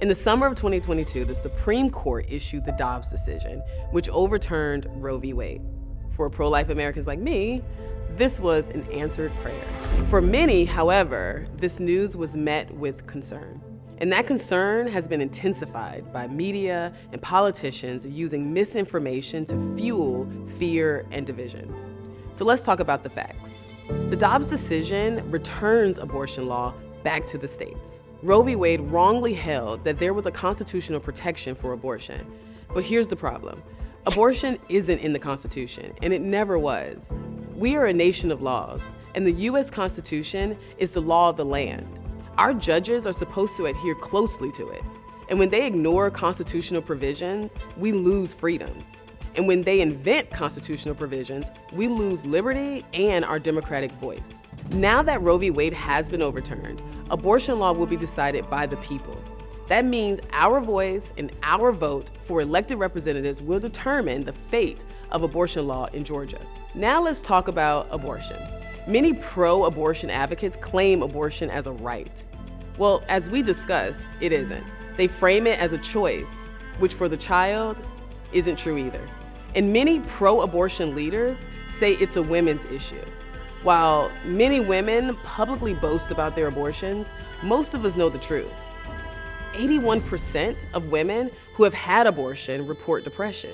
In the summer of 2022, the Supreme Court issued the Dobbs decision, which overturned Roe v. Wade. For pro-life Americans like me, this was an answered prayer. For many, however, this news was met with concern. And that concern has been intensified by media and politicians using misinformation to fuel fear and division. So let's talk about the facts. The Dobbs decision returns abortion law back to the states. Roe v. Wade wrongly held that there was a constitutional protection for abortion. But here's the problem. Abortion isn't in the Constitution, and it never was. We are a nation of laws, and the U.S. Constitution is the law of the land. Our judges are supposed to adhere closely to it. And when they ignore constitutional provisions, we lose freedoms. And when they invent constitutional provisions, we lose liberty and our democratic voice. Now that Roe v. Wade has been overturned, abortion law will be decided by the people. That means our voice and our vote for elected representatives will determine the fate of abortion law in Georgia. Now let's talk about abortion. Many pro-abortion advocates claim abortion as a right. Well, as we discussed, it isn't. They frame it as a choice, which for the child isn't true either. And many pro-abortion leaders say it's a women's issue. While many women publicly boast about their abortions, most of us know the truth. 81% of women who have had abortion report depression.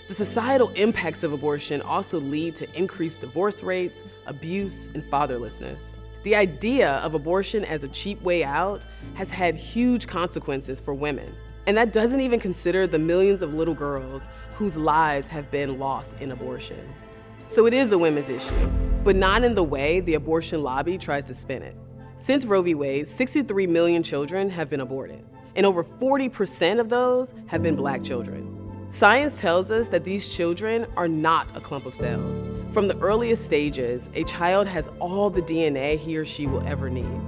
The societal impacts of abortion also lead to increased divorce rates, abuse, and fatherlessness. The idea of abortion as a cheap way out has had huge consequences for women. And that doesn't even consider the millions of little girls whose lives have been lost in abortion. So it is a women's issue, but not in the way the abortion lobby tries to spin it. Since Roe v. Wade, 63 million children have been aborted, and over 40% of those have been Black children. Science tells us that these children are not a clump of cells. From the earliest stages, a child has all the DNA he or she will ever need.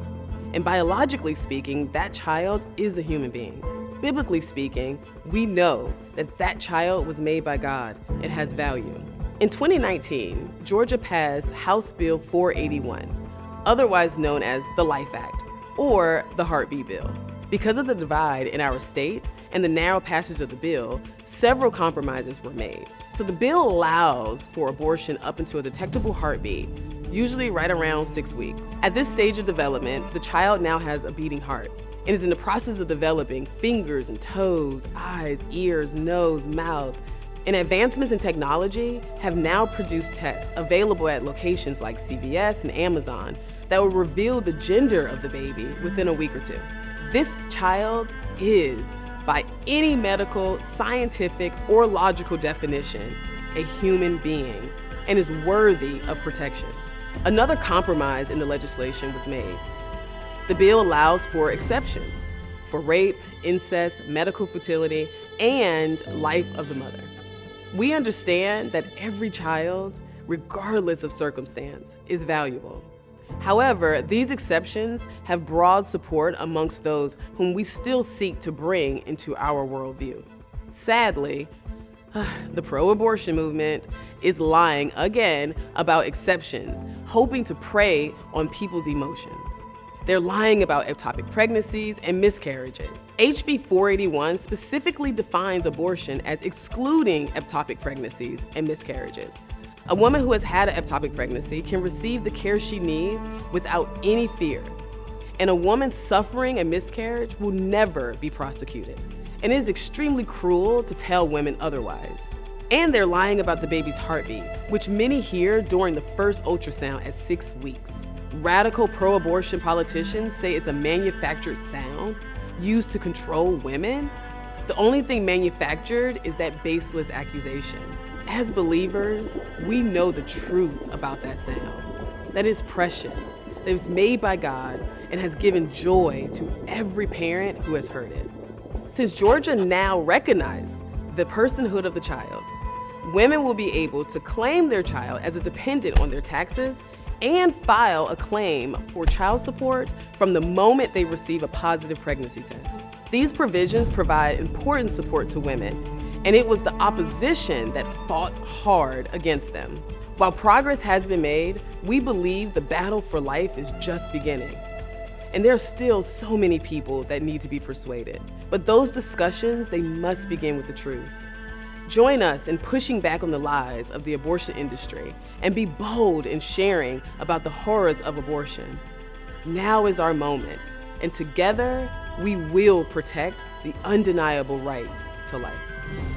And biologically speaking, that child is a human being. Biblically speaking, we know that that child was made by God and has value. In 2019, Georgia passed House Bill 481, otherwise known as the Life Act, or the Heartbeat Bill. Because of the divide in our state and the narrow passage of the bill, several compromises were made. So the bill allows for abortion up until a detectable heartbeat, usually right around 6 weeks. At this stage of development, the child now has a beating heart and is in the process of developing fingers and toes, eyes, ears, nose, mouth. And advancements in technology have now produced tests available at locations like CVS and Amazon that will reveal the gender of the baby within a week or two. This child is, by any medical, scientific, or logical definition, a human being and is worthy of protection. Another compromise in the legislation was made. The bill allows for exceptions for rape, incest, medical fertility, and life of the mother. We understand that every child, regardless of circumstance, is valuable. However, these exceptions have broad support amongst those whom we still seek to bring into our worldview. Sadly, the pro-abortion movement is lying again about exceptions, hoping to prey on people's emotions. They're lying about ectopic pregnancies and miscarriages. HB 481 specifically defines abortion as excluding ectopic pregnancies and miscarriages. A woman who has had an ectopic pregnancy can receive the care she needs without any fear. And a woman suffering a miscarriage will never be prosecuted. And it is extremely cruel to tell women otherwise. And they're lying about the baby's heartbeat, which many hear during the first ultrasound at 6 weeks. Radical pro-abortion politicians say it's a manufactured sound used to control women. The only thing manufactured is that baseless accusation. As believers, we know the truth about that sound, that is precious, that is made by God and has given joy to every parent who has heard it. Since Georgia now recognizes the personhood of the child, women will be able to claim their child as a dependent on their taxes and file a claim for child support from the moment they receive a positive pregnancy test. These provisions provide important support to women, and it was the opposition that fought hard against them. While progress has been made, we believe the battle for life is just beginning. And there are still so many people that need to be persuaded. But those discussions, they must begin with the truth. Join us in pushing back on the lies of the abortion industry and be bold in sharing about the horrors of abortion. Now is our moment, and together we will protect the undeniable right to life.